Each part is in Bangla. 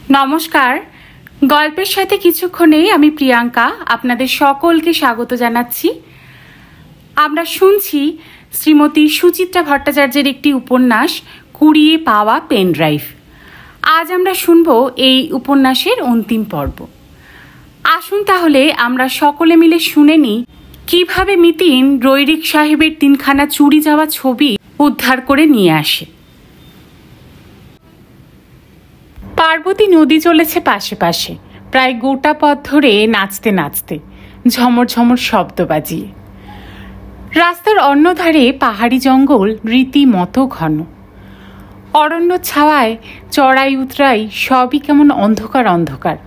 নমস্কার। গল্পের সাথে কিছুক্ষণেই আমি প্রিয়াঙ্কা আপনাদের সকলকে স্বাগত জানাচ্ছি। আমরা শুনছি শ্রীমতী সুচিত্রা ভট্টাচার্যের একটি উপন্যাস কুড়িয়ে পাওয়া পেনড্রাইভ। আজ আমরা শুনব এই উপন্যাসের অন্তিম পর্ব। আসুন তাহলে আমরা সকলে মিলে শুনে নিই কিভাবে মিতিন রৈরিক সাহেবের তিনখানা চুরি যাওয়া ছবি উদ্ধার করে নিয়ে আসে। পার্বতী নদী চলেছে পাশে পাশে, প্রায় গোটা পথ ধরে নাচতে নাচতে, ঝমর ঝমর শব্দ বাজিয়ে। রাস্তার অন্য ধারে পাহাড়ি জঙ্গল রীতিমতো ঘন। অরণ্য ছাওয়ায় চড়াই উতরাই সবই কেমন অন্ধকার অন্ধকার,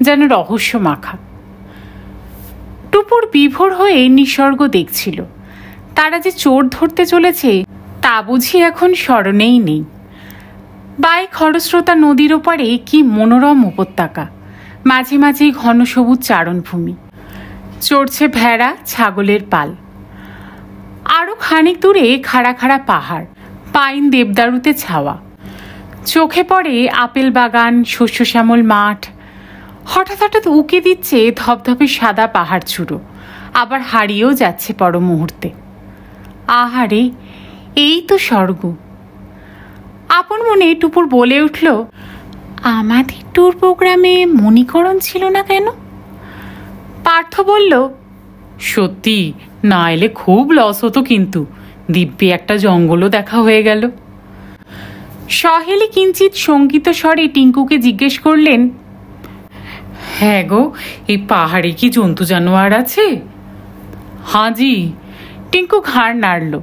যেন রহস্য মাখা। টুপুর বিভোর হয়ে নিসর্গ দেখছিল। তারা যে চোর ধরতে চলেছে তা বুঝি এখন স্মরণেই নেই। বাই খরস্রোতা নদীর ওপারে কি মনোরম উপত্যকা, মাঝে মাঝে ঘন সবুজ চারণভূমি, চড়ছে ভেড়া ছাগলের পাল। আরো খানিক দূরে খাড়া খাড়া পাহাড়, পাইন দেবদারুতে ছাওয়া। চোখে পড়ে আপেল বাগান, শস্য শ্যামল মাঠ। হঠাৎ হঠাৎ উকি দিচ্ছে ধপধপে সাদা পাহাড় চূড়ো, আবার হারিয়েও যাচ্ছে পর মুহূর্তে। আহারে, এই তো স্বর্গ। আপন মনে টুপুর বলে উঠল, আমাদের ট্যুর প্রোগ্রামে মণিকরণ ছিল না কেন? পার্থ বলল, সত্যি না এলে খুব লস হতো, কিন্তু দিব্যি একটা জঙ্গলও দেখা হয়ে গেল। সহেলি কিঞ্চিত শঙ্কিত স্বরে টিঙ্কুকে জিজ্ঞেস করলেন, হ্যাঁ গো, এই পাহাড়ে কি জন্তু জানোয়ার আছে? হাজি। টিঙ্কু ঘাড় নাড়ল।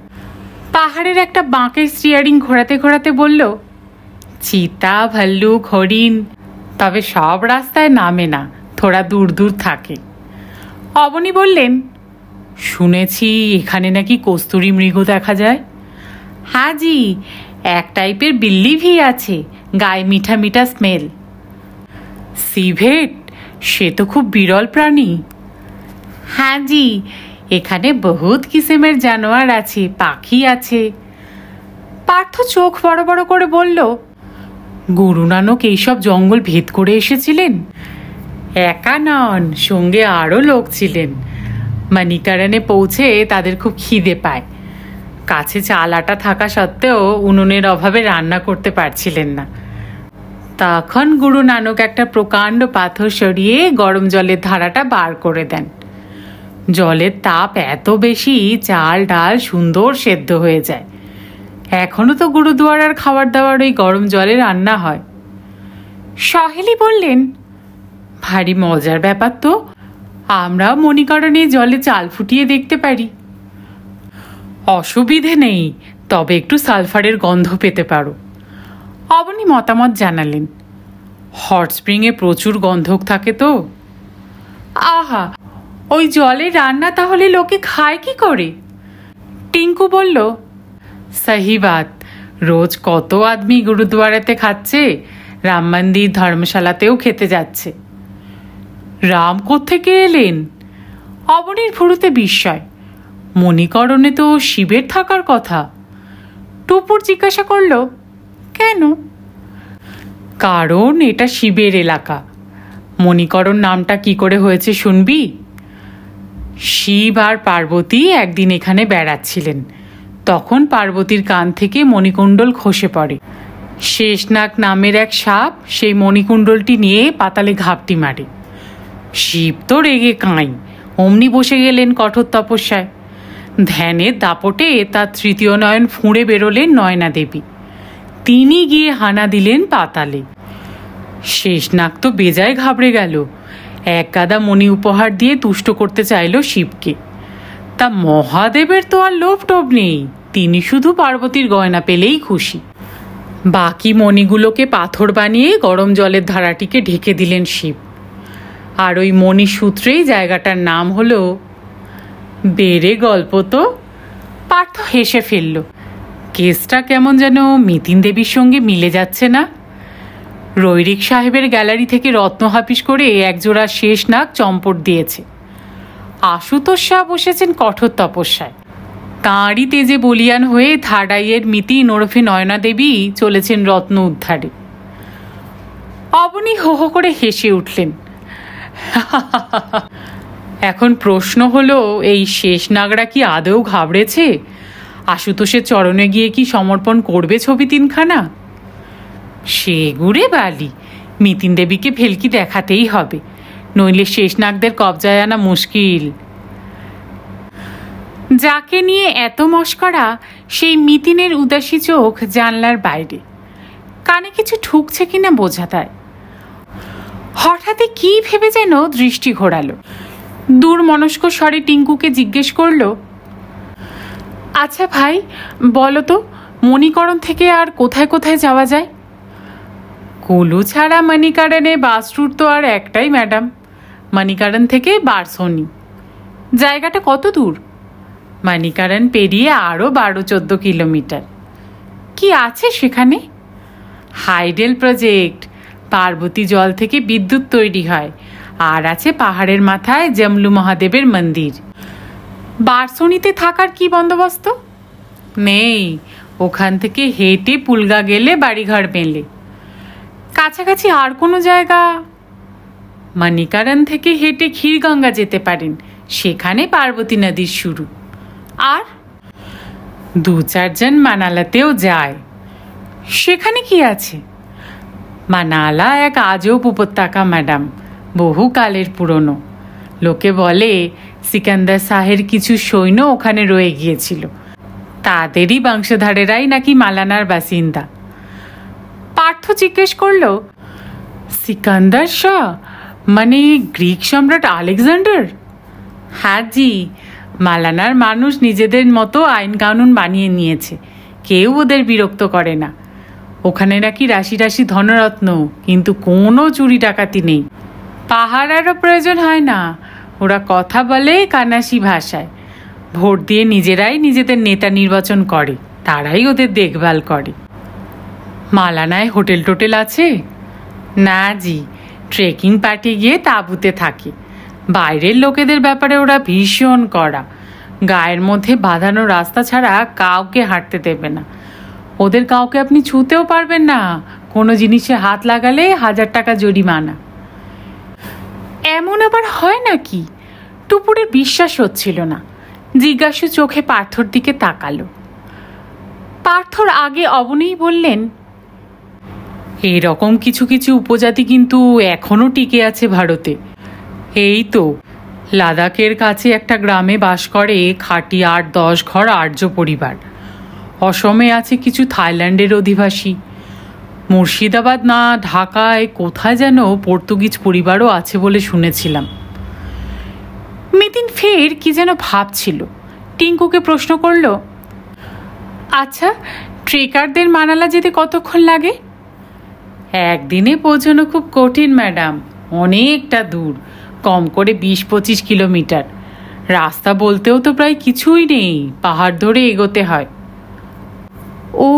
পাহাড়ের একটা বাঁকের স্টিয়ারিং ঘোরাতে ঘোরাতে বলল, চিতা, ভাল্লুক, হরিণ, তবে সব রাস্তায় নামে না, থোড়া দূর দূর থাকে। অবনী বললেন, শুনেছি এখানে নাকি কস্তুরী মৃগ দেখা যায়। হাজি, এক টাইপের বিল্লি ভি আছে, গায়ে মিঠা মিঠা স্মেল। সিভেট, সে তো খুব বিরল প্রাণী। হাজি, এখানে বহুত কিসেমের জানোয়ার আছে, পাখি আছে। পার্থ চোখ বড় বড় করে বলল, গুরু নানক এইসব জঙ্গল ভেদ করে এসেছিলেন? একা নন, সঙ্গে আরও লোক ছিলেন। মানিকারানে পৌঁছে তাদের খুব খিদে পায়। কাছে চাল আটা থাকা সত্ত্বেও উনুনের অভাবে রান্না করতে পারছিলেন না। তখন গুরু নানক একটা প্রকাণ্ড পাথর সরিয়ে গরম জলের ধারাটা বার করে দেন। জলের তাপ এত বেশি, চাল ডাল সুন্দর সেদ্ধ হয়ে যায়। এখনো তো গুরুদুয়ারার খাবার দাবার ওই গরম জলে রান্না হয়। সহেলি বললেন, ভারী মজার ব্যাপার তো, আমরাও মণিকরণে জলে চাল ফুটিয়ে দেখতে পারি। অসুবিধে নেই, তবে একটু সালফারের গন্ধ পেতে পারো। অবনী মতামত জানালেন, হট স্প্রিংয়ে প্রচুর গন্ধক থাকে তো। আহা, ওই জলে রান্না তাহলে লোকে খায় কি করে? টিঙ্কু বলল, সহি বাত, রোজ কত আদমি গুরুদুয়ারাতে খাচ্ছে, রাম মন্দির ধর্মশালাতেও খেতে যাচ্ছে। রাম কোত্থেকে এলেন? অবনীর ভুরুতে বিস্ময়। মণিকরণে তো শিবের থাকার কথা। টুপুর জিজ্ঞাসা করল, কেন? কারণ এটা শিবের এলাকা। মণিকরণ নামটা কি করে হয়েছে শুনবি? শিব আর পার্বতী একদিন এখানে বেড়াচ্ছিলেন। তখন পার্বতীর কান থেকে মণিকুণ্ডল খসে পড়ে। শেষনাগ নামের এক সাপ সেই মণিকুণ্ডলটি নিয়ে পাতালে ঘাপটি মারে। শিব তো রেগে কাঁই, অমনি বসে গেলেন কঠোর তপস্যায়। ধ্যানের দাপটে তার তৃতীয় নয়ন ফুঁড়ে বেরোলেন নয়না দেবী। তিনি গিয়ে হানা দিলেন পাতালে। শেষনাগ তো বেজায় ঘাবড়ে গেল। এক গাদা মণি উপহার দিয়ে তুষ্ট করতে চাইল শিবকে। তা মহাদেবের তো আর লোভ টোভ নেই, তিনি শুধু পার্বতীর গয়না পেলেই খুশি। বাকি মণিগুলোকে পাথর বানিয়ে গরম জলের ধারাটিকে ঢেকে দিলেন শিব। আর ওই মণি সূত্রেই জায়গাটার নাম হলো। বেড়ে গল্প তো। পার্থ হেসে ফেলল। কেসটা কেমন যেন মিতিন দেবীর সঙ্গে মিলে যাচ্ছে না? রৈরিক সাহেবের গ্যালারি থেকে রত্ন হাপিস করে একজোড়া শেষনাগ চম্পট দিয়েছে। আশুতোষ শাহ বসেছেন কঠোর তপস্যায়। তাঁরই তেজে বলিয়ান হয়ে থার্ড আইয়ের মিতিন ওরফে নয়না দেবী চলেছেন রত্ন উদ্ধারে। অবনী হো হো করে হেসে উঠলেন। এখন প্রশ্ন হলো, এই শেষ নাগরা কি আদৌ ঘাবড়েছে? আশুতোষের চরণে গিয়ে কি সমর্পণ করবে ছবি তিনখানা? সে গুড়ে বালি, মিতিন দেবীকে ভেলকি দেখাতেই হবে, নইলে শেষ নাগদের কবজায় আনা মুশকিল। যাকে নিয়ে এত মস্করা, সেই মিতিনের উদাসী চোখ জানলার বাইরে, কানে কিছু ঠুকছে কিনা বোঝা দেয়। হঠাৎই কি ভেবে যেন দৃষ্টি ঘোরালো। দূর মনস্ক স্বরে টিঙ্কুকে জিজ্ঞেস করল, আচ্ছা ভাই বলো তো, মণিকরণ থেকে আর কোথায় কোথায় যাওয়া যায়? কুলু ছাড়া মণিকারণে বাস রুট তো আর একটাই ম্যাডাম, মণিকারণ থেকে বারসনি। জায়গাটা কত দূর? মণিকারণ পেরিয়ে আরও 12-14 কিলোমিটার। কি আছে সেখানে? হাইডেল প্রজেক্ট, পার্বতী জল থেকে বিদ্যুৎ তৈরি হয়, আর আছে পাহাড়ের মাথায় জমলু মহাদেবের মন্দির। বারসনিতে থাকার কি বন্দোবস্ত? নেই, ওখান থেকে হেঁটে পুলগা গেলে বাড়িঘর মেলে। কাছাকাছি আর কোনো জায়গা? মণিকারণ থেকে হেঁটে ক্ষীরগঙ্গা যেতে পারেন, সেখানে পার্বতী নদীর শুরু। আর 2-4 জন মানালাতেও যায়। সেখানে কি আছে? মানালা এক আজব উপত্যকা ম্যাডাম, বহুকালের পুরনো। লোকে বলে সিকান্দার শাহের কিছু সৈন্য ওখানে রয়ে গিয়েছিল, তাদেরই বংশধরেরাই নাকি মালানার বাসিন্দা। পার্থ জিজ্ঞেস করল, সিকান্দার শাহ মানে গ্রিক সম্রাট আলেকজান্ডার? হ্যাঁ জি, মালানার মানুষ নিজেদের মতো আইন কানুন বানিয়ে নিয়েছে, কেউ ওদের বিরক্ত করে না। ওখানে নাকি রাশি রাশি ধনরত্ন, কিন্তু কোনো চুরি ডাকাতি নেই। পাহারারও প্রয়োজন হয় না, ওরা কথা বলে কানাসি ভাষায়। ভোট দিয়ে নিজেরাই নিজেদের নেতা নির্বাচন করে, তারাই ওদের দেখভাল করে। মালানায় হোটেল টোটেল আছে? না জি, ট্রেকিং পার্টি গিয়ে তাঁবুতে থাকে। বাইরের লোকেদের ব্যাপারে ওরা ভীষণ কড়া, গায়ের মধ্যে বাঁধানো রাস্তা ছাড়া কাউকে হাঁটতে দেবে না। ওদের কাউকে আপনি ছুঁতেও পারবেন না, কোনো জিনিসে হাত লাগালে 1000 টাকা জরিমানা। এমন আবার হয় নাকি? টুপুরের বিশ্বাস হচ্ছিল না, জিজ্ঞাসু চোখে পার্থর দিকে তাকালো। পার্থর আগে অবনীই বললেন, এরকম কিছু কিছু উপজাতি কিন্তু এখনো টিকে আছে ভারতে। এই তো লাদাখের কাছে একটা গ্রামে বাস করে খাঁটি 8-10 ঘর আর্য পরিবার। অসমে আছে কিছু থাইল্যান্ডের অধিবাসী। মুর্শিদাবাদ না ঢাকায় কোথায় যেন পর্তুগিজ পরিবারও আছে বলে শুনেছিলাম। মিতিন ফের কি যেন ভাবছিল, টিঙ্কুকে প্রশ্ন করল, আচ্ছা ট্রেকারদের মানালা যেতে কতক্ষণ লাগে? একদিনে পৌঁছানো খুব কঠিন ম্যাডাম, অনেকটা দূর, কম করে 20-25 কিলোমিটার। রাস্তা বলতেও তো প্রায় কিছুই নেই, পাহাড় ধরে এগোতে হয়। ও,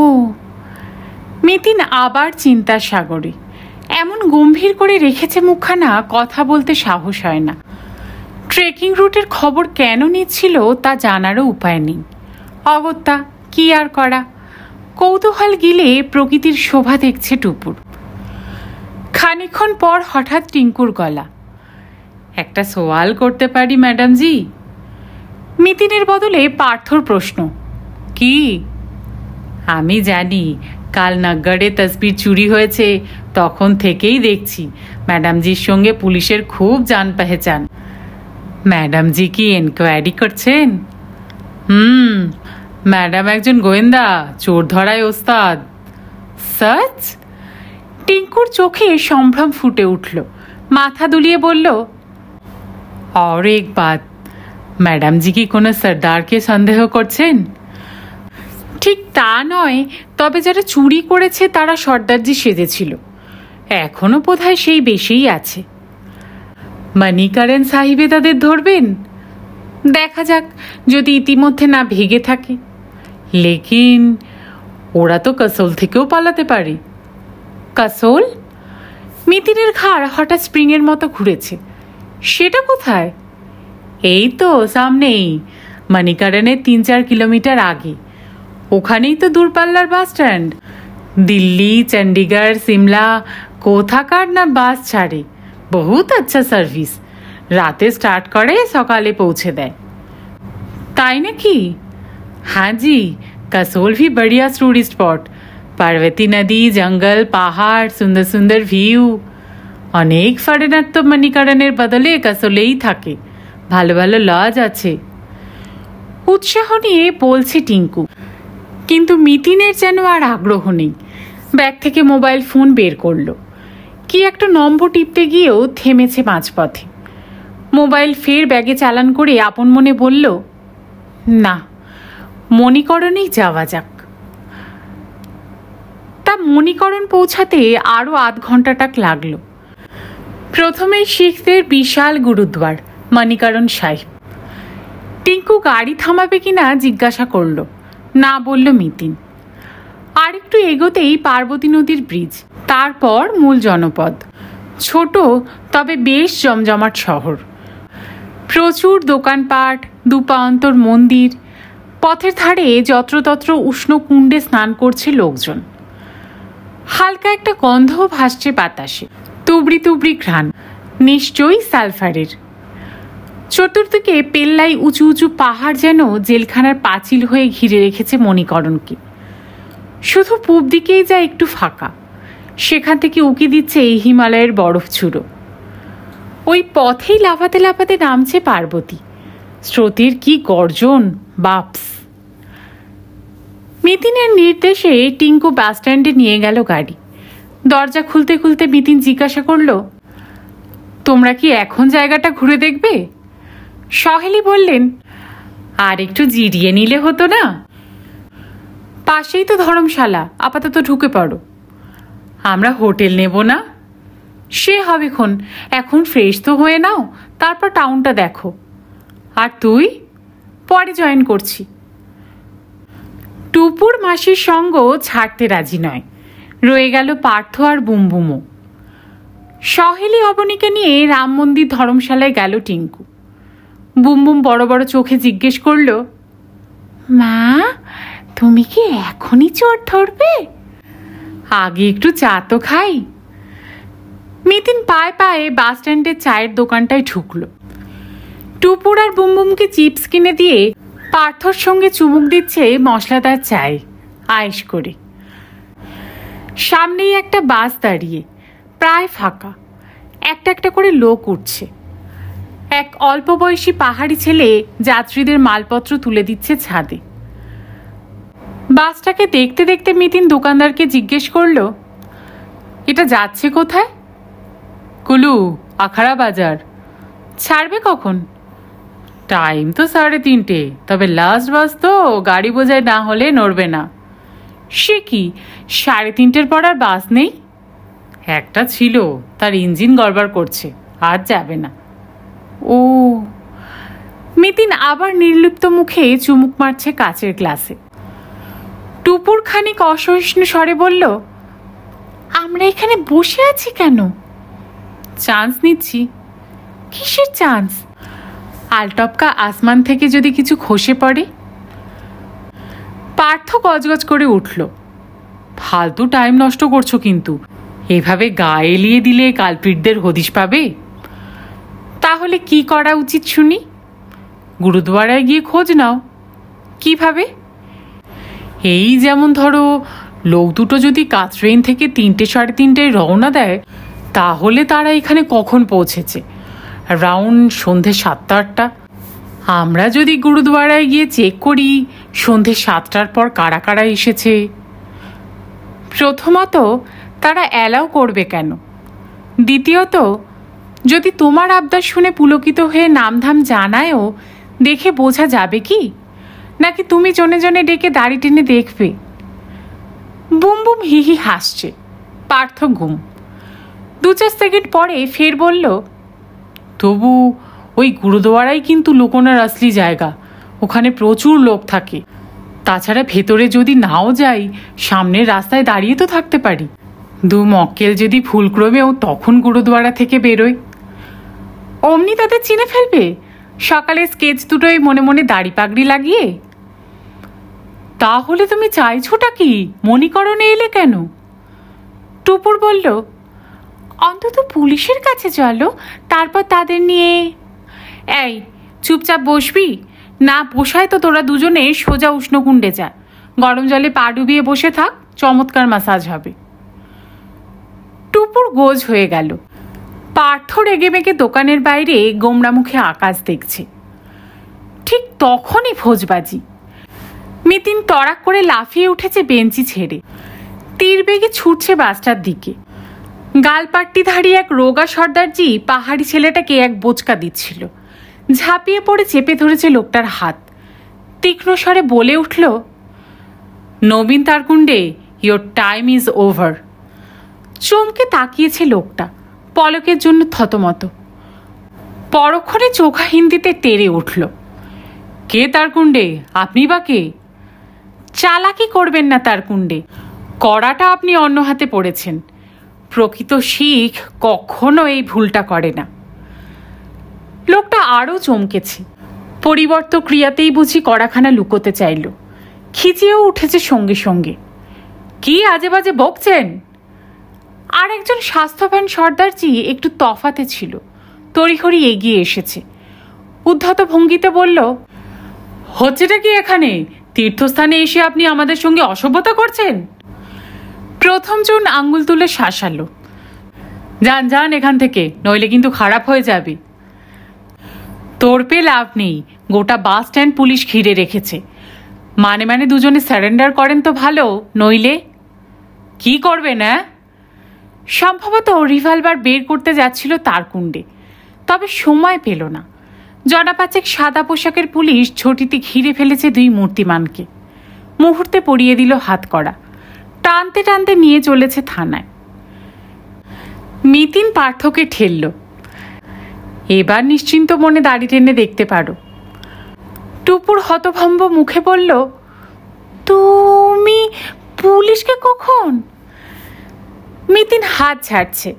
মিতিন আবার চিন্তার সাগরে। এমন গম্ভীর করে রেখেছে মুখখানা, কথা বলতে সাহস হয় না। ট্রেকিং রুটের খবর কেন নিচ্ছিল তা জানারও উপায় নেই। অগত্যা কি আর করা, কৌতূহল গিলে প্রকৃতির শোভা দেখছে টুপুর। খানিকক্ষণ পর হঠাৎ টিঙ্কুর গলা, একটা সওয়াল করতে পারি ম্যাডাম জি? মিতিনের বদলে পার্থর প্রশ্ন, কি? আমি জানি কাল নগরে তসবির চুরি হয়েছে, তখন থেকেই দেখছি ম্যাডামজির সঙ্গে পুলিশের খুব জান পেহচান। ম্যাডামজি কি এনকোয়ারি করছেন? ম্যাডাম একজন গোয়েন্দা, চোর ধরায় ওস্তাদ। সচ? টিঙ্কুর চোখে সম্ভ্রম ফুটে উঠল, মাথা দুলিয়ে বলল, और एक बात, ম্যাডাম জি কি কোনো সর্দারকে সন্দেহ করছেন? ঠিক তা নয়, তবে যারা চুরি করেছে তারা সর্দারজি সেজেছিল, এখনো বোধহয় সেই বেশেই আছে। মণিকরণ সাহিবে তাদের ধরবেন? দেখা যাক, যদি ইতিমধ্যে না ভেগে থাকে। লেকিন ওরা তো কাসোল থেকেও পালাতে পারে। কাসোল? মিতিনের ঘাড় হঠাৎ স্প্রিংয়ের মতো ঘুরেছে। সেটা কোথায়? এই তো সামনেই, মণিকরণের 3-4 কিলোমিটার আগে। ওখানেই তো দূরপাল্লার বাস স্ট্যান্ড। দিল্লি, চণ্ডীগড়, সিমলা কোথাকার না বাস ছাড়ে, বহুত আচ্ছা সার্ভিস, রাতে স্টার্ট করে সকালে পৌঁছে দেয়। তাই নাকি? हाँ जी, कसोल भी बढ़िया टूरिस्ट स्पॉट, पार्वती नदी, जंगल, पाहाड़, सुंदर सुंदर ভিউ। অনেক ফরেনার তো মণিকরণের বদলে কাসোলেই থাকে, ভালো ভালো লজ আছে। উৎসাহ নিয়ে বলছে টিঙ্কু, কিন্তু মিতিনের যেন আর আগ্রহ নেই। ব্যাগ থেকে মোবাইল ফোন বের করলো, কি একটা নম্বর টিপতে গিয়েও থেমেছে মাঝপথে। মোবাইল ফের ব্যাগে চালান করে আপন মনে বলল, না, মণিকরণেই যাওয়া যাক। তা মণিকরণ পৌঁছাতে আরও আধ ঘন্টাটাক লাগলো। প্রথমেই শিখদের বিশাল গুরুদ্বার মণিকরণ সাহিব। টিঙ্কু গাড়ি থামাবে কিনা জিজ্ঞাসা করল, না বলল মিতিন। আর একটু এগোতেই পার্বতী নদীর ব্রিজ, তারপর মূল জনপদ, ছোট তবে বেশ জমজমাট শহর। প্রচুর দোকানপাট, দুপান্তর মন্দির, পথের ধারে যত্রতত্র উষ্ণ কুণ্ডে স্নান করছে লোকজন। হালকা একটা গন্ধও ভাসছে বাতাসে, তুবড়ি তুবড়ি ঘ্রাণ, নিশ্চয়ই সালফারের। চতুর্দিকে পেল্লাই উঁচু উঁচু পাহাড় যেন জেলখানার পাঁচিল হয়ে ঘিরে রেখেছে মণিকরণকে। শুধু পূব দিকেই যা একটু ফাঁকা, সেখান থেকে উকি দিচ্ছে এই হিমালয়ের বরফ চূড়ো। ওই পথেই লাফাতে লাফাতে নামছে পার্বতী। স্রোতের কি গর্জন, বাপস! মিতিনের নির্দেশে টিঙ্কু বাস স্ট্যান্ডে নিয়ে গেল গাড়ি। দরজা খুলতে খুলতে মিতিন জিজ্ঞাসা করল, তোমরা কি এখন জায়গাটা ঘুরে দেখবে? সহেলি বললেন, আর একটু জিরিয়ে নিলে হতো না? পাশেই তো ধর্মশালা, আপাতত ঢুকে পড়ো। আমরা হোটেল নেব না? সে হবে খন, এখন ফ্রেশ তো হয়ে নাও, তারপর টাউনটা দেখো। আর তুই? পরে জয়েন করছি। টুপুর মাসির সঙ্গ ছাড়তে রাজি নয়, রয়ে গেল পার্থ আর বুমবুমও। সহেলি অবনীকে নিয়ে রাম মন্দির ধর্মশালায় গেল টিঙ্কু। বুমবুম বড় বড় চোখে জিজ্ঞেস করল, মা, তুমি কি এখনই চোট ধরবে? আগে একটু চা তো খাই। মিতিন পায়ে পায়ে বাস স্ট্যান্ডের চায়ের দোকানটায় ঢুকলো। টুপুর আর বুমবুমকে চিপস কিনে দিয়ে পার্থর সঙ্গে চুমুক দিচ্ছে মশলাদার চায় আয়েশ করে। সামনেই একটা বাস দাঁড়িয়ে, প্রায় ফাঁকা, একটা একটা করে লোক উঠছে। এক অল্প বয়সী পাহাড়ি ছেলে যাত্রীদের মালপত্র তুলে দিচ্ছে ছাদে। বাসটাকে দেখতে দেখতে মিতিন দোকানদারকে জিজ্ঞেস করল, এটা যাচ্ছে কোথায়? কুলু, আখাড়া বাজার। ছাড়বে কখন? টাইম তো 3:30, তবে লাস্ট বাস তো গাড়ি বোঝাই না হলে নড়বে না। সে কি, 3:30 পর আর বাস নেই? একটা ছিল, তার ইঞ্জিন গড়বড় করছে, আর যাবে না। ও। মিতিন আবার নির্লিপ্ত মুখে চুমুক মারছে কাচের গ্লাসে। টুপুর খানিক অসহিষ্ণু স্বরে বলল, আমরা এখানে বসে আছি কেন? চান্স নিচ্ছি। কিসের চান্স? আলটপকা আসমান থেকে যদি কিছু খসে পড়ে। পার্থ গজগজ করে উঠল, ফালতু টাইম নষ্ট করছো কিন্তু, এভাবে গা এলিয়ে দিলে কালপিটদের হদিশ পাবে। তাহলে কি করা উচিত শুনি? গুরুদুয়ারায় গিয়ে খোঁজ নাও। কিভাবে? এই যেমন ধরো, লোক দুটো যদি কাতরেইন থেকে 3-3:30 রওনা দেয়, তাহলে তারা এখানে কখন পৌঁছেছে? রাউন্ড সন্ধে 7-8টা। আমরা যদি গুরুদুয়ারায় গিয়ে চেক করি সন্ধে 7টার পর কারা কারা এসেছে। প্রথমত, তারা অ্যালাউ করবে কেন? দ্বিতীয়ত, যদি তোমার আবদার শুনে পুলকিত হয়ে নামধাম জানায়ও, দেখে বোঝা যাবে কি? নাকি তুমি জনে জনে ডেকে দাড়ি টেনে দেখবে? বুমবুম হিহি হাসছে। পার্থ ঘুম। 2-4 সেকেন্ড পরে ফের বলল, তবু ওই গুরুদুয়ারাই কিন্তু লুকোনোর আসলি জায়গা, ওখানে প্রচুর লোক থাকে। তাছাড়া ভেতরে যদি নাও যাই, সামনের রাস্তায় দাঁড়িয়ে তো থাকতে পারি। 2 মক্কেল যদি ভুলক্রমেও তখন গুরুদুয়ারা থেকে বেরোয়, অমনি তাদের চিনে ফেলবে। সকালে স্কেচ দুটোই মনে মনে দাড়ি পাগড়ি লাগিয়ে। তাহলে তুমি চাইছোটা কি? মণিকরণে এলে কেন? টুপুর বলল, অন্তত পুলিশের কাছে চলো, তারপর তাদের নিয়ে। এই চুপচাপ বসবি? না বসায় তো তোরা দুজনে সোজা উষ্ণকুণ্ডে যা, গরম জলে পা ডুবিয়ে বসে থাক, চমৎকার ম্যাসাজ হবে। টুপুর গোজ হয়ে গেল। পার্থ রেগে মেগে দোকানের বাইরে গোমরা মুখে আকাশ দেখছে। ঠিক তখনই ভোজবাজি। মিতিন তড়াক করে লাফিয়ে উঠেছে বেঞ্চি ছেড়ে, তীর বেগে ছুটছে বাসটার দিকে। গালপাট্টিধারী এক রোগা সর্দারজি পাহাড়ি ছেলেটাকে এক বোচকা দিচ্ছিল। ঝাঁপিয়ে পড়ে চেপে ধরেছে লোকটার হাত। তীক্ষ্ণ স্বরে বলে উঠল, নবীন তারকুণ্ডে, ইয়োর টাইম ইজ ওভার। চমকে তাকিয়েছে লোকটা, পলকের জন্য থতমত। পরক্ষণে চোখা হিন্দিতে তেড়ে উঠল, কে তারকুণ্ডে? আপনি বা কে? চালাকি করবেন না তারকুণ্ডে, কড়াটা আপনি অন্য হাতে পড়েছেন। প্রকৃত শিখ কখনো এই ভুলটা করে না। লোকটা আরও চমকেছে। পরিবর্ত ক্রিয়াতেই বুঝি কড়াখানা লুকোতে চাইল। খিচিয়েও উঠেছে সঙ্গে সঙ্গে। কি আজে বাজে বকছেন? আর একজন স্বাস্থ্যবান সর্দারজি একটু তফাতে ছিল, তড়িঘড়ি এগিয়ে এসেছে। উদ্ধত ভঙ্গিতে বলল, হচ্ছেটা কি এখানে? তীর্থস্থানে এসে আপনি আমাদের সঙ্গে অসভ্যতা করছেন? প্রথম জন আঙ্গুল তুলে শাসালো, যান যান এখান থেকে, নইলে কিন্তু খারাপ হয়ে যাবে। তোরপে লাভ নেই, গোটা বাস স্ট্যান্ড পুলিশ ঘিরে রেখেছে। মানে দুজনে সারেন্ডার করেন তো ভালো, নইলে কি করবে না? সম্ভবত রিভলভার বের করতে যাচ্ছিল তারকুণ্ডে, তবে সময় পেল না। জনাপাচেক সাদা পোশাকের পুলিশ ঝটিতে ঘিরে ফেলেছে দুই মূর্তিমানকে। মুহূর্তে পরিয়ে দিল হাত করা, টানতে টানতে নিয়ে চলেছে থানায়। মিতিন পার্থকে ঠেলল, এবার নিশ্চিন্ত মনে দাড়ি টেনে দেখতে পারো। টুপুর হতভম্ব মুখে বলল, তুমি পুলিশকে কখন? মিতিন হাত ছাড়ছে।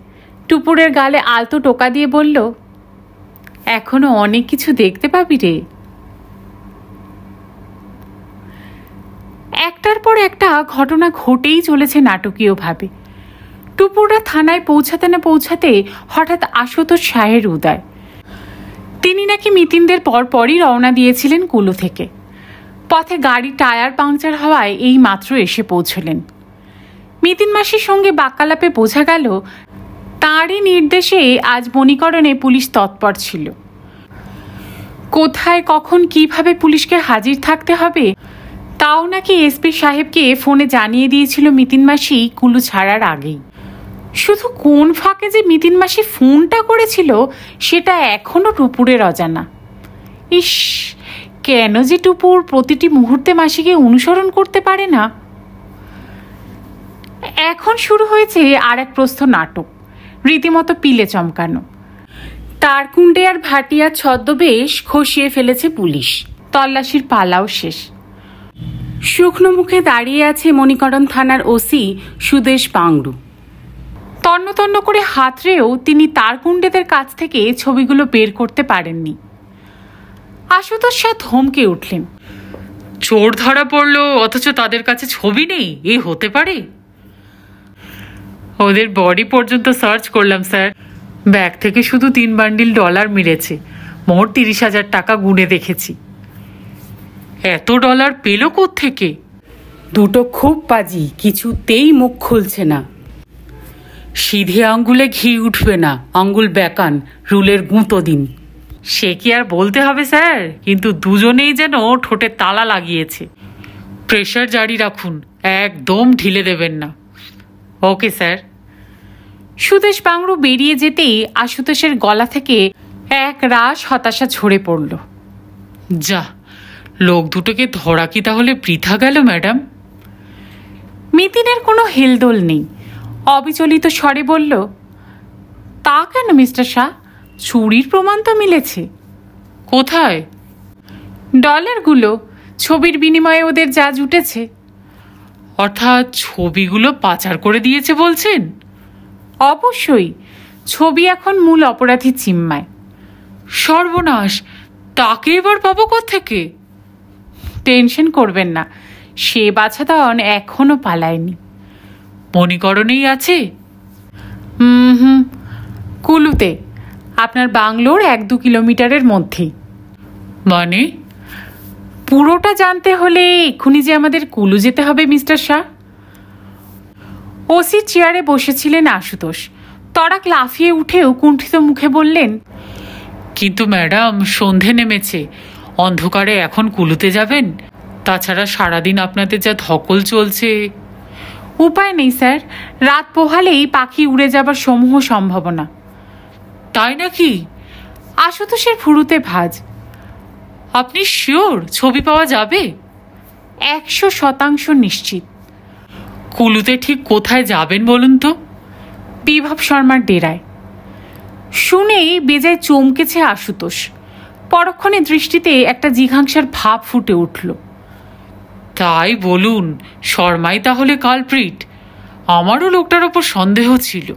টুপুরের গালে আলতো টোকা দিয়ে বলল, এখনো অনেক কিছু দেখতে পাবি রে। একটার পর একটা ঘটনা ঘটেই চলেছে নাটকীয়ভাবে। টুপুররা থানায় পৌঁছাতে না পৌঁছাতে হঠাৎ আশুতোষ শাহের উদয়। তিনি নাকি মিতিনদের পরপরই রওনা দিয়েছিলেন কুলু থেকে। পথে গাড়ি টায়ার পাংচার হওয়ায় এই মাত্র এসে পৌঁছলেন। মিতিন মাসির সঙ্গে বাক্যালাপে বোঝা গেল তাঁরই নির্দেশে আজ বনীকরণে পুলিশ তৎপর ছিল। কোথায় কখন কিভাবে পুলিশকে হাজির থাকতে হবে তাও নাকি এসপি সাহেবকে ফোনে জানিয়ে দিয়েছিল মিতিন মাসি কুলু ছাড়ার আগেই। শুধু কোন ফাঁকে যে মিতিন মাসি ফোনটা করেছিল সেটা এখনো টুপুরের অজানা। ইস, কেন যে টুপুর প্রতিটি মুহূর্তে মাসিকে অনুসরণ করতে পারে না। এখন শুরু হয়েছে আর এক প্রস্থ নাটক, রীতিমতো পিলে চমকানো। তারকুণ্ডে আর ভাটিয়া ছদ্মবেশ খসিয়ে ফেলেছে পুলিশ। তল্লাশির পালাও শেষ। শুকনো মুখে দাঁড়িয়ে আছে মণিকরণ থানার ওসি সুদেশ পাংড়ু। তন্ন তন্ন করে হাতড়েও তিনি তারকুণ্ডেদের কাছ থেকে ছবিগুলো বের করতে পারেননি। আশুতোষ শাহ ধমকে উঠলেন, চোর ধরা পড়লো অথচ তাদের কাছে ছবি নেই, এ হতে পারে? ওদের বডি পর্যন্ত সার্চ করলাম স্যার, ব্যাগ থেকে শুধু 3 বান্ডিল ডলার মিলেছে, মোট 30,000 টাকা গুনে দেখেছি। এত ডলার পেল কোত্থেকে? দুটো খুব পাজি, কিছুতেই মুখ খুলছে না। সিধে আঙ্গুলে ঘি উঠবে না, আঙ্গুল বেকান, রুলের গুঁতো দিন। সে কি আর বলতে হবে স্যার, কিন্তু দুজনেই যেন ঠোঁটে তালা লাগিয়েছে। প্রেশার জারি রাখুন, একদম ঢিলে দেবেন না। Okay sir. সুদেশ বাংড়ু বেরিয়ে যেতেই আশুতোষের গলা থেকে এক রাশ হতাশা ঝরে পড়ল। যা, লোক দুটোকে ধরা কি তাহলে বৃথা গেল ম্যাডাম? মিতিনের কোনো হেলদোল নেই, অবিচলিত স্বরে বলল, তা কেন মিস্টার শাহ, চুরির প্রমাণ তো মিলেছে। কোথায়? ডলারগুলো, ছবির বিনিময়ে ওদের যা জুটেছে। অর্থাৎ ছবিগুলো পাচার করে দিয়েছে বলছেন? অবশ্যই, ছবি এখন মূল অপরাধী জিম্মায়। সর্বনাশ, তাকে এবার পাবো কোত্থেকে? টেনশন করবেন না, সে বাছাধন এখনো পালায়নি। মণিকরণেই আছে? হুম, কুলুতে, আপনার বাংলোর 1-2 কিলোমিটারের মধ্যেই। মানে? পুরোটা জানতে হলে এক্ষুনি যে আমাদের কুলু যেতে হবে মিস্টার শাহ। ওসি চেয়ারে বসেছিলেন আশুতোষ। তড়াক লাফিয়ে উঠেও কুণ্ঠিত মুখে বললেন, কিন্তু ম্যাডাম, সন্ধে নেমেছে, অন্ধকারে এখন কুলুতে যাবেন? তাছাড়া সারাদিন আপনাদের যা ধকল চলছে। উপায় নেই স্যার, রাত পোহালেই পাখি উড়ে যাবার সমূহ সম্ভাবনা। তাই নাকি? আশুতোষের ফুরুতে ভাঁজ। আপনি শিওর ছবি পাওয়া যাবে? 100% নিশ্চিত। কুলুতে ঠিক কোথায় যাবেন বলুন তো? বিভব শর্মার ডেরায়। শুনেই বেজায় চমকেছে আশুতোষ। পরক্ষণে দৃষ্টিতে একটা জিঘাংসার ভাব ফুটে উঠল। তাই বলুন, শর্মাই তাহলে কালপ্রিট? আমারও লোকটার ওপর সন্দেহ ছিল।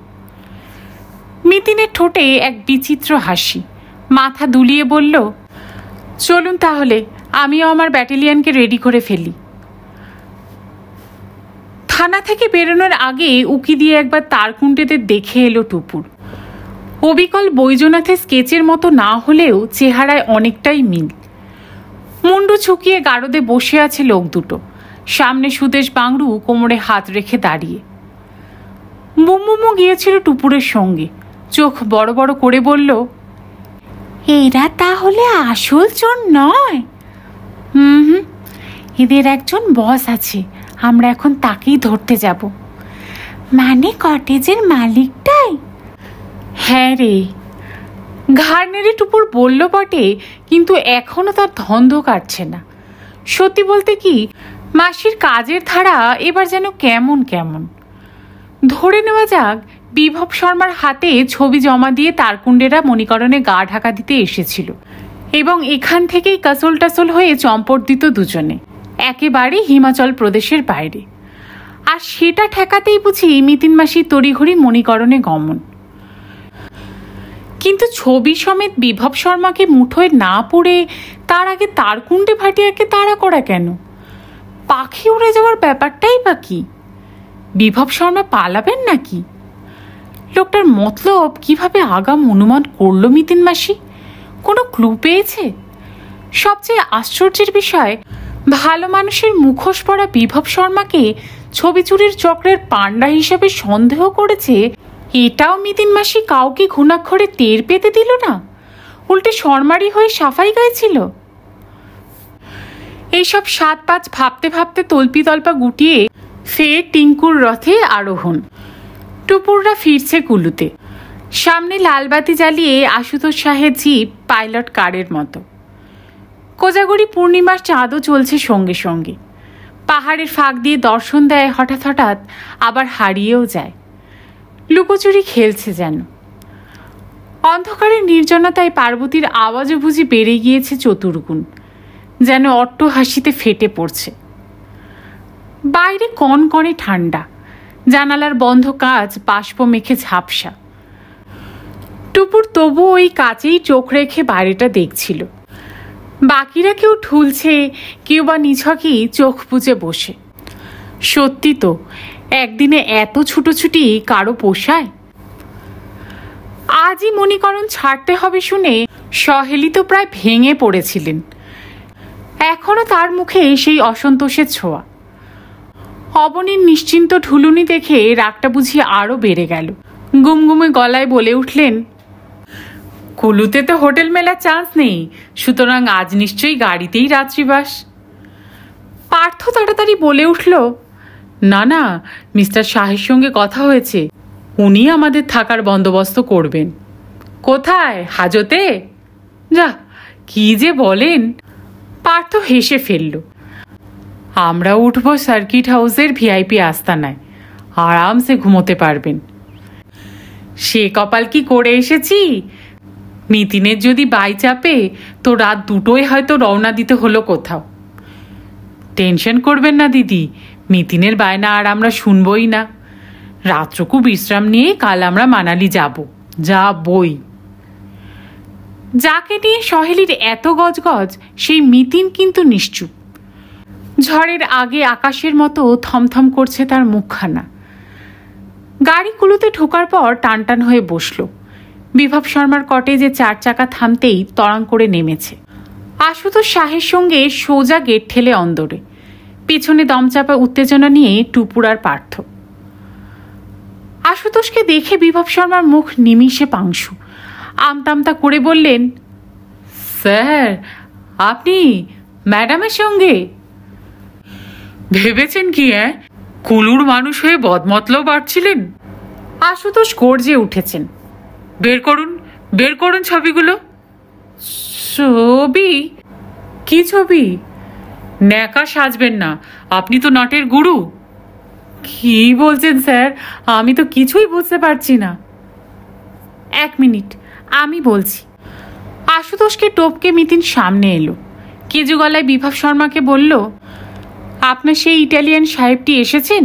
মিতিনের ঠোঁটে এক বিচিত্র হাসি। মাথা দুলিয়ে বলল, চলুন তাহলে, আমিও আমার ব্যাটালিয়নকে রেডি করে ফেলি। থানা থেকে বেরোনোর আগে উকি দিয়ে একবার তারকুণ্ডেদের দেখে এলো টুপুর। অবিকল বৈজনাথের স্কেচের মতো না হলেও চেহারায় অনেকটাই মিল। মুন্ডু ছুকিয়ে গারদে বসে আছে লোক দুটো। সামনে সুদেশ বাংরু কোমরে হাত রেখে দাঁড়িয়ে। বুমবুমু গিয়েছিল টুপুরের সঙ্গে। চোখ বড় বড় করে বলল, এরা তাহলে আসল চোর নয়? হুম, এদের একজন বস আছে, আমরা এখন তাকেই ধরতে যাব। মানে কটেজের মালিকটাই? হ্যাঁ রে। ঘাড় নেড়ে টুপুর বলল বটে, কিন্তু এখনো তার ধন্ধ কাটছে না। সত্যি বলতে কি, মাসির কাজের ধারা এবার যেন কেমন কেমন। ধরে নেওয়া যাক, বিভব শর্মার হাতে ছবি জমা দিয়ে তারকুণ্ডেরা মণিকরণে গা ঢাকা দিতে এসেছিল এবং এখান থেকেই কাসল টাসল হয়ে চম্পট দিত দুজনে, একেবারে হিমাচল প্রদেশের বাইরে। আর সেটা ঠেকাতেই বুঝি মিতিন মাসি তড়িঘড়ি মণিকরণে গমন। কিন্তু ছবি সমেত বিভব শর্মাকে মুঠোয় না পড়ে তার আগে তারকুণ্ডে ভাটিয়াকে তাড়া করা কেন? পাখি উড়ে যাওয়ার ব্যাপারটাই বা কি? বিভব শর্মা পালাবেন নাকি? লোকটার মতলব কিভাবে আগাম অনুমান করলো মিতিন মাসি? কোনো ক্লু পেয়েছে? সবচেয়ে আশ্চর্যের বিষয়, ভালো মানুষের মুখোশ পরা বিভব শর্মাকে ছবি চুরির চক্রের পাণ্ডা হিসেবে সন্দেহ করেছে, এটাও মিতিন মাসি কাউকে ঘুণাক্ষরে টের পেতে দিল না, উল্টে শর্মারি হয়ে সাফাই গাইছিল। এইসব 7-5 ভাবতে ভাবতে তল্পি তল্পা গুটিয়ে ফের টিঙ্কুর রথে আরোহণ। টুপুররা ফিরছে কুলুতে। সামনে লালবাতি জ্বালিয়ে আশুতোষ শাহের জিপ পাইলট কারের মতো। কোজাগরি পূর্ণিমার চাঁদও চলছে সঙ্গে সঙ্গে। পাহাড়ের ফাঁক দিয়ে দর্শন দেয় হঠাৎ হঠাৎ, আবার হারিয়েও যায়। লুকোচুরি খেলছে যেন। অন্ধকারের নির্জনতায় পার্বতীর আওয়াজও বুঝি বেড়ে গিয়েছে চতুর্গুণ, যেন অট্ট হাসিতে ফেটে পড়ছে। বাইরে কনকনে ঠান্ডা, জানালার বন্ধ কাঁচ বাষ্প মেখে ঝাপসা। টুপুর তবু ওই কাছেই চোখ রেখে বাইরেটা দেখছিল। বাকিরা কেউ ঠুলছে, কেউ বা নিছকই চোখ বুজে বসে। সত্যি তো, একদিনে এত ছুটোছুটি কারো পোষায়? আজই মণিকরণ ছাড়তে হবে শুনে সহেলি তো প্রায় ভেঙে পড়েছিলেন। এখনো তার মুখে সেই অসন্তোষের ছোঁয়া। অবনীর নিশ্চিন্ত ঢুলুনি দেখে রাগটা বুঝি আরো বেড়ে গেল। গুমগুমে গলায় বলে উঠলেন, কুলুতে তো হোটেল মেলার চান্স নেই, সুতরাং আজ নিশ্চয়ই গাড়িতেই রাত্রিবাস। পার্থ তাড়াতাড়ি বলে উঠল, না না, মিস্টার শাহের সঙ্গে কথা হয়েছে, উনি আমাদের থাকার বন্দোবস্ত করবেন। কোথায়? হাজতে? যা, কি যে বলেন। পার্থ হেসে ফেলল। আমরা উঠব সার্কিট হাউসের ভিআইপি আস্তানায়, আরামসে ঘুমোতে পারবেন। সে কপাল কি করে এসেছি? মিতিনের যদি বাই চাপে তো রাত 2টোয় হয়তো রওনা দিতে হলো কোথাও। টেনশন করবেন না দিদি, মিতিনের বায়না আর আমরা শুনবই না। রাত্রকু বিশ্রাম নিয়ে কাল আমরা মানালি যাব, যা বই। যাকে নিয়ে সহেলির এত গজগজ, সেই মিতিন কিন্তু নিশ্চুপ। ঝড়ের আগে আকাশের মতো থমথম করছে তার মুখখানা। গাড়ি কুলুতে ঢোকার পর টানটান হয়ে বসল। বিভব শর্মার কটেজে 4 চাকা থামতেই তড়াং করে নেমেছে। আশুতোষ শাহের সঙ্গে সোজা গেট ঠেলে অন্দরে, পিছনে দমচাপা উত্তেজনা নিয়ে টুপুর আর পার্থ। আশুতোষকে দেখে বিভব শর্মার মুখ নিমিষে পাংশু। আমতামতা করে বললেন, স্যার আপনি ম্যাডামের সঙ্গে? ভেবেছেন কি কুলুর মানুষ হয়ে বদমতলব বাড়ছিলেন? আশুতোষ গর্জে উঠেছেন। বের করুন, বের করুন ছবিগুলো। ছবি? কি ছবি? ন্যাকা সাজবেন না, আপনি তো নাটের গুরু। কি বলছেন স্যার, আমি তো কিছুই বুঝতে পারছি না। 1 মিনিট, আমি বলছি। আশুতোষকে টপকে মিতিন সামনে এলো, কেজু গলায় বিভব শর্মাকে বলল, আপনার সেই ইটালিয়ান সাহেবটি এসেছেন?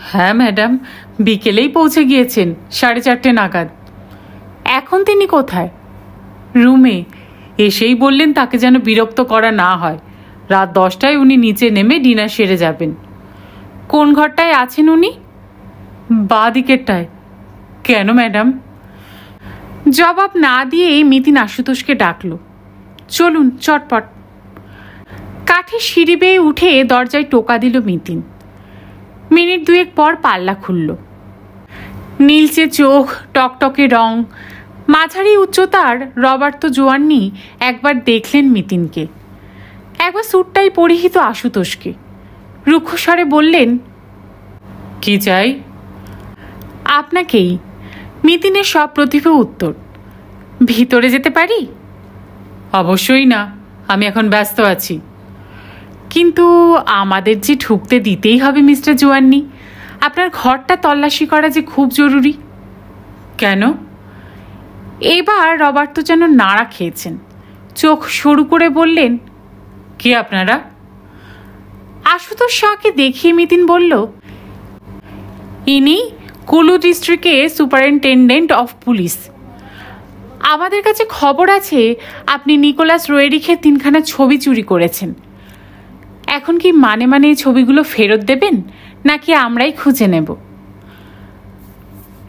হ্যাঁ ম্যাডাম, বিকেলেই পৌঁছে গিয়েছেন 4:30 নাগাদ। এখন তিনি কোথায়? রুমে। এসেই বললেন তাকে যেন বিরক্ত করা না হয়, রাত 10টায় উনি নিচে নেমে ডিনার সেরে যাবেন। কোন ঘরটায় আছেন উনি? বাঁ দিকেরটায়। কেন ম্যাডাম? জবাব না দিয়েই মিতিন আশুতোষকে ডাকল, চলুন চটপট। কাঠের সিঁড়ি বেয়ে উঠে দরজায় টোকা দিল মিতিন। মিনিট 2 পর পাল্লা খুলল। নীলচে চোখ, টকটকে রং, মাঝারি উচ্চতার রবার্তো জোয়ান্নি একবার দেখলেন মিতিনকে, একবার স্যুটটাই পরিহিত আশুতোষকে। রুক্ষস্বরে বললেন, কি চাই? আপনাকেই। মিতিনের সব প্রতিভা উত্তর। ভিতরে যেতে পারি? অবশ্যই না, আমি এখন ব্যস্ত আছি। কিন্তু আমাদের যে ঢুকতে দিতেই হবে মিস্টার জোয়ান্নি, আপনার ঘরটা তল্লাশি করা যে খুব জরুরি। কেন? এবার রবার্তো যেন নাড়া খেয়েছেন, চোখ সরু করে বললেন, কে আপনারা? আশুতোষ শাহকে দেখিয়ে মিতিন বলল, ইনি কুলু ডিস্ট্রিক্টে সুপারিনটেন্ডেন্ট অফ পুলিশ। আমাদের কাছে খবর আছে আপনি নিকোলাস রোয়েরিখের 3খানা ছবি চুরি করেছেন। এখন কি মানে এই ছবিগুলো ফেরত দেবেন, নাকি আমরাই খুঁজে নেব?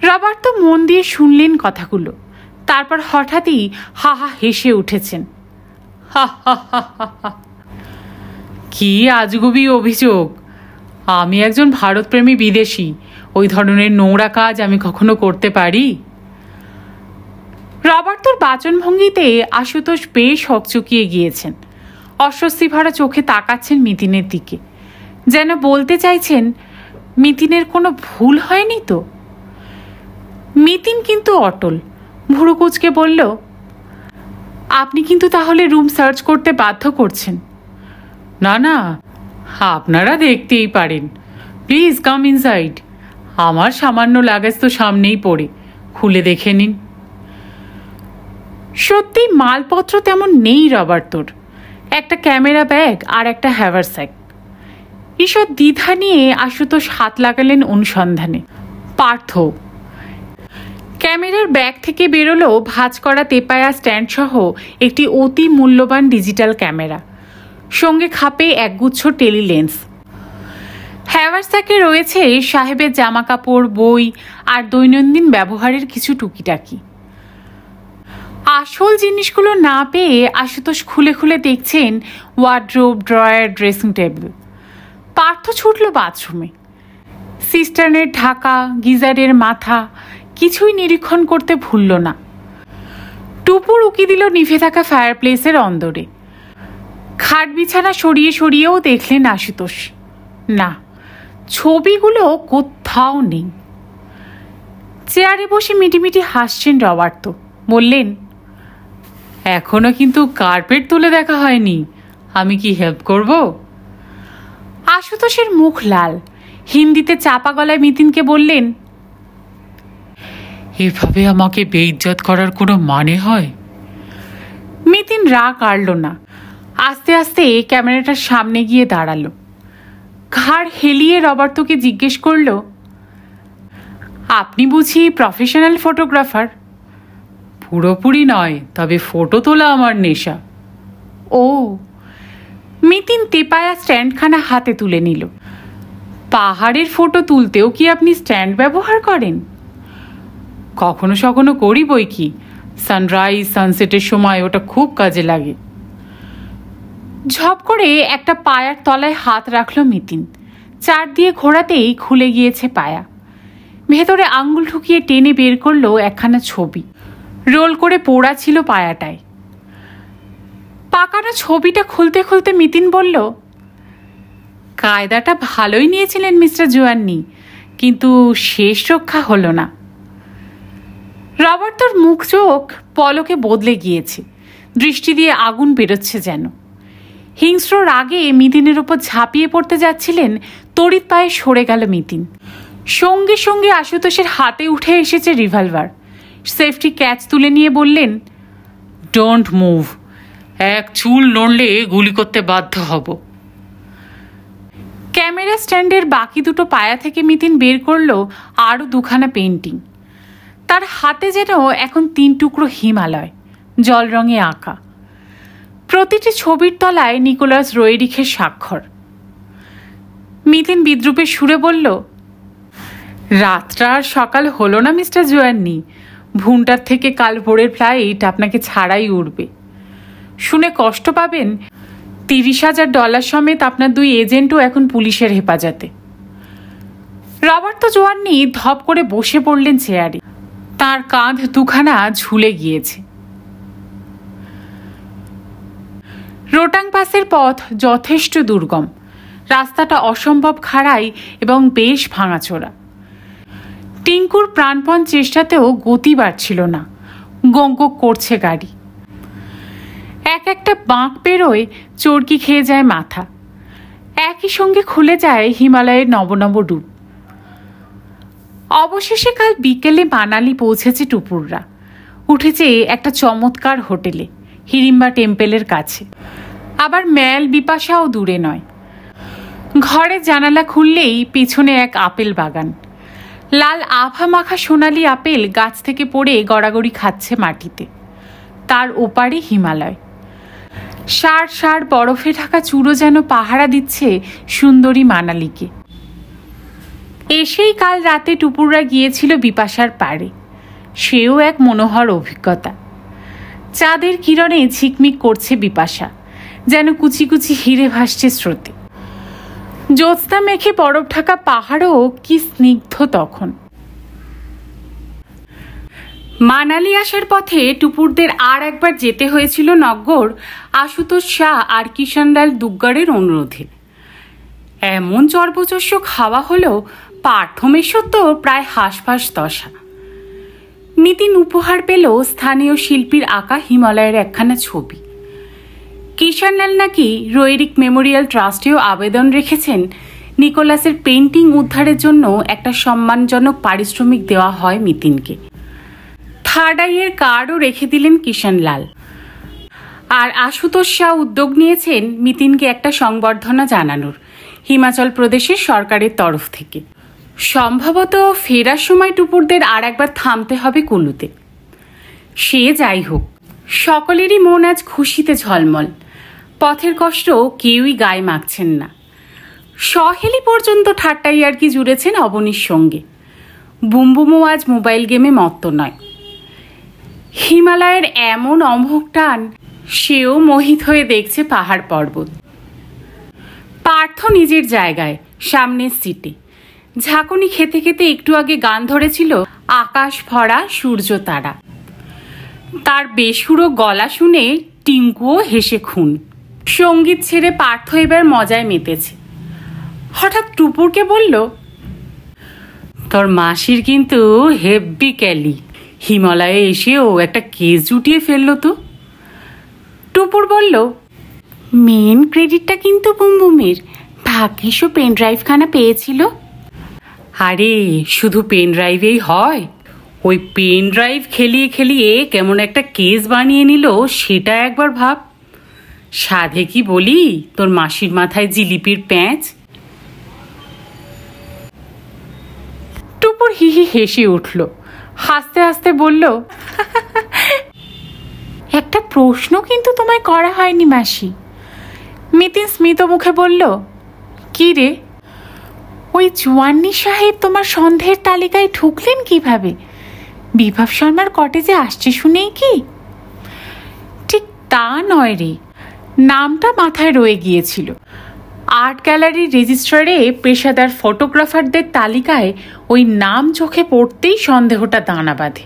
রবার্তো মন দিয়ে শুনলেন কথাগুলো, তারপর হঠাৎই হা হা হেসে উঠেছেন। হা হা হা হা। কি আজগুবি অভিযোগ! আমি একজন ভারতপ্রেমী বিদেশি, ওই ধরনের নোংরা কাজ আমি কখনো করতে পারি? রবার্তোর বাচনভঙ্গিতে আশুতোষ বেশ হকচকিয়ে গিয়েছেন। অস্বস্তি ভরা চোখে তাকাচ্ছেন মিতিনের দিকে, যেন বলতে চাইছেন, মিতিনের কোনো ভুল হয়নি তো? মিতিন কিন্তু অটল, ভুরু কুঁচকে বলল, আপনি কিন্তু তাহলে রুম সার্চ করতে বাধ্য করছেন। না না, আপনারা দেখতেই পারেন, প্লিজ কাম ইনসাইড। আমার সামান্য লাগেজ তো সামনেই পড়ে, খুলে দেখে নিন। সত্যি মালপত্র তেমন নেই রবার্তোর, একটা ক্যামেরা ব্যাগ আর একটা হ্যাভারস্যাক। ঈষৎ দ্বিধা নিয়ে আশুতোষ হাত লাগালেন অনুসন্ধানে। পার্থ ক্যামেরার ব্যাগ থেকে বেরোলো ভাঁজ করা তেপায়া স্ট্যান্ড সহ একটি অতি মূল্যবান ডিজিটাল ক্যামেরা, সঙ্গে খাপে একগুচ্ছ টেলিলেন্স। হ্যাভারস্যাকে রয়েছে সাহেবের জামা কাপড়, বই আর দৈনন্দিন ব্যবহারের কিছু টুকিটাকি। আসল জিনিসগুলো না পেয়ে আশুতোষ খুলে খুলে দেখছেন wardrobe, drawer, dressing table. Partha ছুটল বাথরুমে। সিস্টার্নের ঢাকা, গিজারের মাথা কিছুই নিরীক্ষণ করতে ভুলল না। টুপুর উকি দিল নিভে থাকা ফায়ারপ্লেসের অন্দরে। খাট বিছানা সরিয়ে সরিয়েও দেখলেন আশুতোষ, না, ছবিগুলো কোথাও নেই। চেয়ারে বসে মিটিমিটি হাসছেন রবার্তো। বললেন, এখনো কিন্তু কার্পেট তুলে দেখা হয়নি, আমি কি হেল্প করব? আশুতোষের মুখ লাল। হিন্দিতে চাপা গলায় মিতিনকে বললেন, এভাবে আমাকে বেইজ্জত করার কোনো মানে হয়? মিতিন রাগ আড়ল না, আস্তে আস্তে ক্যামেরাটার সামনে গিয়ে দাঁড়ালো। ঘাড় হেলিয়ে রবার্তোকে জিজ্ঞেস করল, আপনি বুঝি প্রফেশনাল ফটোগ্রাফার? পুরোপুরি নয়, তবে ফটো তোলা আমার নেশা। ও। মিতিন তেপায়া স্ট্যান্ডখানা হাতে তুলে নিল। পাহাড়ের ফটো তুলতেও কি আপনি স্ট্যান্ড ব্যবহার করেন? কখনো সখনো করি বই কি, সানরাইজ সানসেটের সময় ওটা খুব কাজে লাগে। ঝপ করে একটা পায়ার তলায় হাত রাখল মিতিন। চার দিয়ে ঘোরাতেই খুলে গিয়েছে পায়া। ভেতরে আঙ্গুল ঠুকিয়ে টেনে বের করলো একখানা ছবি। রোল করে পোড়া ছিল পায়াটায়। পাকানো ছবিটা খুলতে খুলতে মিতিন বলল, কায়দাটা ভালোই নিয়েছিলেন মিস্টার জোয়ান্নি, কিন্তু শেষ রক্ষা হলো না। রবার্তোর মুখ চোখ পলকে বদলে গিয়েছে, দৃষ্টি দিয়ে আগুন বেরোচ্ছে যেন। হিংস্র রাগে মিতিনের ওপর ঝাঁপিয়ে পড়তে যাচ্ছিলেন, তড়িৎ পায়ে সরে গেল মিতিন। সঙ্গে সঙ্গে আশুতোষের হাতে উঠে এসেছে রিভলভার। সেফটি ক্যাচ তুলে নিয়ে বললেন, ডোন্ট মুভ, এক চুল নড়লে গুলি করতে বাধ্য হব। ক্যামেরা স্ট্যান্ডের বাকি দুটো পায়া থেকে মিতিন বের করলো আরও দুখানা পেন্টিং। তার হাতে যেন এখন 3 টুকরো হিমালয়, জল রঙে আঁকা। প্রতিটি ছবির তলায় নিকোলাস রোয়েরিখের স্বাক্ষর। মিতিন বিদ্রুপের সুরে বলল, রাতটা আর সকাল হলো না মিস্টার জোয়ান্নি, ভুনটার থেকে কাল ভোরের ফ্লাইট আপনাকে ছাড়াই উঠবে। শুনে কষ্ট পাবেন, $30,000 সমেত আপনার 2 এজেন্টও এখন পুলিশের হেফাজতে। রবার্তো জোয়ান্নি ধপ করে বসে পড়লেন চেয়ারে। তার কাঁধ দুখানা ঝুলে গিয়েছে। রোটাং পাসের পথ যথেষ্ট দুর্গম। রাস্তাটা অসম্ভব খাড়াই এবং বেশ ভাঙাচোরা। টিঙ্কুর প্রাণপণ চেষ্টাতেও গতি বাড়ছিল না, গঙ্গো করছে গাড়ি। একটা বাঁক পেরোয় চরকি খেয়ে যায় মাথা। একই সঙ্গে খুলে যায় হিমালয়ের নবনব ডুব। অবশেষে কাল বিকেলে মানালি পৌঁছেছে টুপুররা। উঠেছে একটা চমৎকার হোটেলে, হিড়িম্বা টেম্পেলের কাছে। আবার ম্যাল বিপাশাও দূরে নয়। ঘরে জানালা খুললেই পিছনে এক আপেল বাগান। লাল আভা মাখা সোনালি আপেল গাছ থেকে পড়ে গড়াগড়ি খাচ্ছে মাটিতে। তার ওপারে হিমালয়। সার সার বরফে ঢাকা চূড়ো যেন পাহারা দিচ্ছে সুন্দরী মানালিকে। এসেই কাল রাতে টুপুররা গিয়েছিল বিপাশার পাড়ে। সেও এক মনোহর অভিজ্ঞতা। চাঁদের কিরণে ঝিকমিক করছে বিপাশা, যেন কুচি কুচি হিরে ভাসছে স্রোতে। জ্যোৎস্না মেখে বরফ ঢাকা পাহাড়ও কি স্নিগ্ধ তখন। মানালি আসার পথে টুপুরদের আর একবার যেতে হয়েছিল নগ্গর আশুতোষ শাহ আর কিষানলাল দুগ্গড়ের অনুরোধে। এমন চর্বচস্য খাওয়া হলো পার্থমেশ্বর তো প্রায় হাঁসফাঁস দশা। মিতিন উপহার পেল স্থানীয় শিল্পীর আঁকা হিমালয়ের একখানা ছবি। কিষানলাল নাকি রোয়েরিক মেমোরিয়াল ট্রাস্টেও আবেদন রেখেছেন নিকোলাসের পেন্টিং উদ্ধারের জন্য একটা সম্মানজনক পারিশ্রমিক দেওয়া হয় মিতিনকে। থার্ড আইয়ের কার্ডও রেখে দিলেন কিষানলাল। আর আশুতোষ শাহ উদ্যোগ নিয়েছেন মিতিনকে একটা সংবর্ধনা জানানোর হিমাচল প্রদেশের সরকারের তরফ থেকে। সম্ভবত ফেরার সময় টুপুরদের আর একবার থামতে হবে কুলুতে। সে যাই হোক, সকলেরই মন আজ খুশিতে ঝলমল। পথের কষ্ট কেউই গায়ে মাখছেন না। সহেলি পর্যন্ত ঠাট্টাই আর কি জুড়েছেন অবনীর সঙ্গে। বুমবুমও আজ মোবাইল গেমে মত্ত নয়। হিমালয়ের এমন অমোঘ টান, সেও মোহিত হয়ে দেখছে পাহাড় পর্বত। পার্থ নিজের জায়গায় সামনের সিটে ঝাঁকুনি খেতে খেতে একটু আগে গান ধরেছিল আকাশ ভরা সূর্য তারা। তার বেসুরো গলা শুনে টিঙ্কুও হেসে খুন। সঙ্গীত ছেড়ে পার্থ এবার মজায় মেতেছে। হঠাৎ টুপুরকে বলল, তোর মাসির কিন্তু হেব্বি ক্যালি, হিমালয়ে এসেও একটা কেস জুটিয়ে ফেললো তো। টুপুর বলল, মেন ক্রেডিটটা কিন্তু বুমবুমের, ভাগ্যিস ও পেন ড্রাইভখানা পেয়েছিল। আরে শুধু পেন ড্রাইভেই হয়, ওই পেন ড্রাইভ খেলিয়ে খেলিয়ে কেমন একটা কেস বানিয়ে নিল সেটা একবার ভাব। সাধে কি বলি তোর মাসির মাথায় জিলিপির প্যাঁচ। টুপুর হিহি হেসে উঠল, হাসতে হাসতে বলল, একটা প্রশ্ন কিন্তু তোমায় করা হয়নি মাসি। মিতিন স্মিত মুখে বলল, কি রে? ওই জোয়ান্নি সাহেব তোমার সন্দেহের তালিকায় ঢুকলেন কিভাবে? বিভব শর্মার কটেজে আসছে শুনেই কি? ঠিক তা নয় রে, নামটা মাথায় রয়ে গিয়েছিল। আর্ট গ্যালারির রেজিস্ট্রারে পেশাদার ফটোগ্রাফারদের তালিকায় ওই নাম চোখে পড়তেই সন্দেহটা দানা বাঁধে।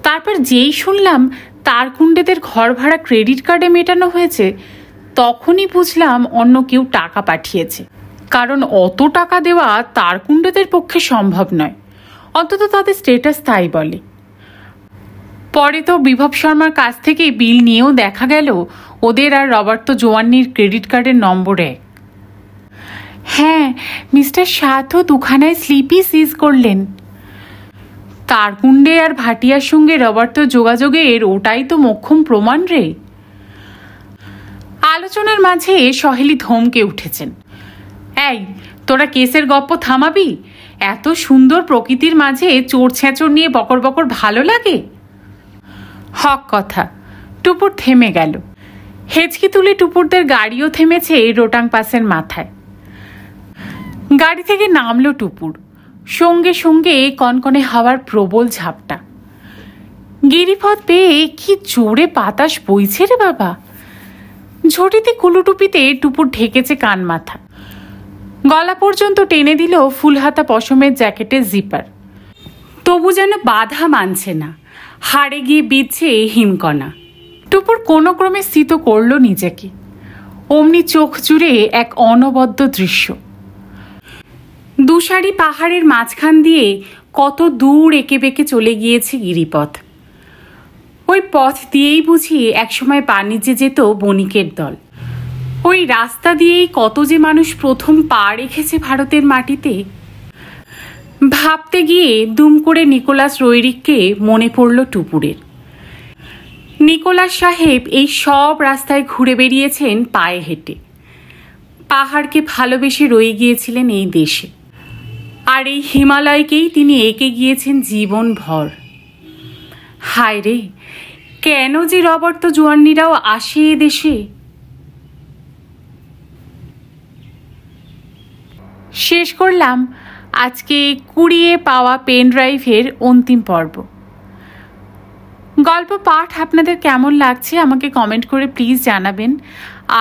তারপর যেই শুনলাম তারকুণ্ডেদের ঘর ভাড়া ক্রেডিট কার্ডে মেটানো হয়েছে, তখনই বুঝলাম অন্য কেউ টাকা পাঠিয়েছে। কারণ অত টাকা দেওয়া তারকুণ্ডেদের পক্ষে সম্ভব নয়, অন্তত তাদের স্ট্যাটাস তাই বলে। পরে তো বিভব শর্মার কাছ থেকে বিল নিয়েও দেখা গেল ওদের আর রবার্তো জোয়ান্নির ক্রেডিট কার্ডের নম্বর এক। হ্যাঁ, মিস্টার শাহ তো দুখানায় স্লিপই সিজ করলেন। তারকুণ্ডে আর ভাটিয়ার সঙ্গে রবার্তো যোগাযোগের ওটাই তো মোক্ষম প্রমাণ রে। আলোচনার মাঝে সহেলি ধমকে উঠেছেন, এই তোরা কেসের গপ্প থামাবি? এত সুন্দর প্রকৃতির মাঝে চোর ছেঁচড় নিয়ে বকর বকর ভালো লাগে? হক কথা। টুপুর থেমে গেল। হেঁচকি তুলে টুপুরদের গাড়িও থেমেছে রোটাং পাসের মাথায়। গাড়ি থেকে নামলো টুপুর, সঙ্গে সঙ্গে কনকনে হাওয়ার প্রবল ঝাপটা। গিরিপথ পেয়ে কি জোরে বাতাস বইছে রে বাবা। ঝটিতে কুলুটুপিতে টুপুর ঢেকেছে কান মাথা, গলা পর্যন্ত টেনে দিল ফুলহাতা পশমের জ্যাকেটের জিপার। তবু যেন বাধা মানছে না, হাড়ে গিয়ে বিঁধছে হিমকণা। টুপুর কোনো ক্রমে স্থিত করল নিজেকে। অমনি চোখ জুড়ে এক অনবদ্য দৃশ্য। দুসারি পাহাড়ের মাঝখান দিয়ে কত দূর এঁকে বেঁকে চলে গিয়েছে গিরিপথ। ওই পথ দিয়েই বুঝি একসময় বাণিজ্যে যেত বণিকের দল। ওই রাস্তা দিয়েই কত যে মানুষ প্রথম পা রেখেছে ভারতের মাটিতে। ভাবতে গিয়ে দুম করে নিকোলাস রৈরিককে মনে পড়ল টুপুরের। নিকোলাস সাহেব এই সব রাস্তায় ঘুরে বেরিয়েছেন পায়ে হেঁটে। পাহাড়কে ভালোবেসে রয়ে গিয়েছিলেন এই দেশে, আর এই হিমালয়কেই তিনি এঁকে গিয়েছেন জীবনভর। হায় রে, কেন যে রবার্তো জোয়ান্নিরাও আসে এ দেশে। শেষ করলাম আজকে কুড়িয়ে পাওয়া পেন ড্রাইভের অন্তিম পর্ব। গল্প পাঠ আপনাদের কেমন লাগছে আমাকে কমেন্ট করে প্লিজ জানাবেন।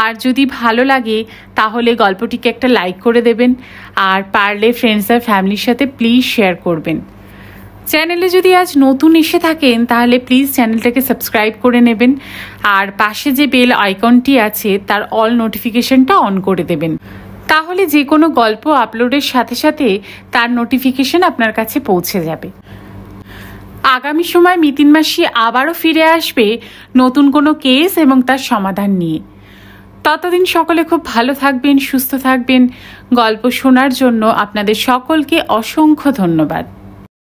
আর যদি ভালো লাগে তাহলে গল্পটিকে একটা লাইক করে দেবেন, আর পারলে ফ্রেন্ডস আর ফ্যামিলির সাথে প্লিজ শেয়ার করবেন। চ্যানেলে যদি আজ নতুন এসে থাকেন তাহলে প্লিজ চ্যানেলটাকে সাবস্ক্রাইব করে নেবেন, আর পাশে যে বেল আইকনটি আছে তার অল নোটিফিকেশনটা অন করে দেবেন। তাহলে যে কোনো গল্প আপলোডের সাথে সাথে তার নোটিফিকেশন আপনার কাছে পৌঁছে যাবে। আগামী সময় মিতিন মাসি আবারও ফিরে আসবে নতুন কোনো কেস এবং তার সমাধান নিয়ে। ততদিন সকলে খুব ভালো থাকবেন, সুস্থ থাকবেন। গল্প শোনার জন্য আপনাদের সকলকে অসংখ্য ধন্যবাদ।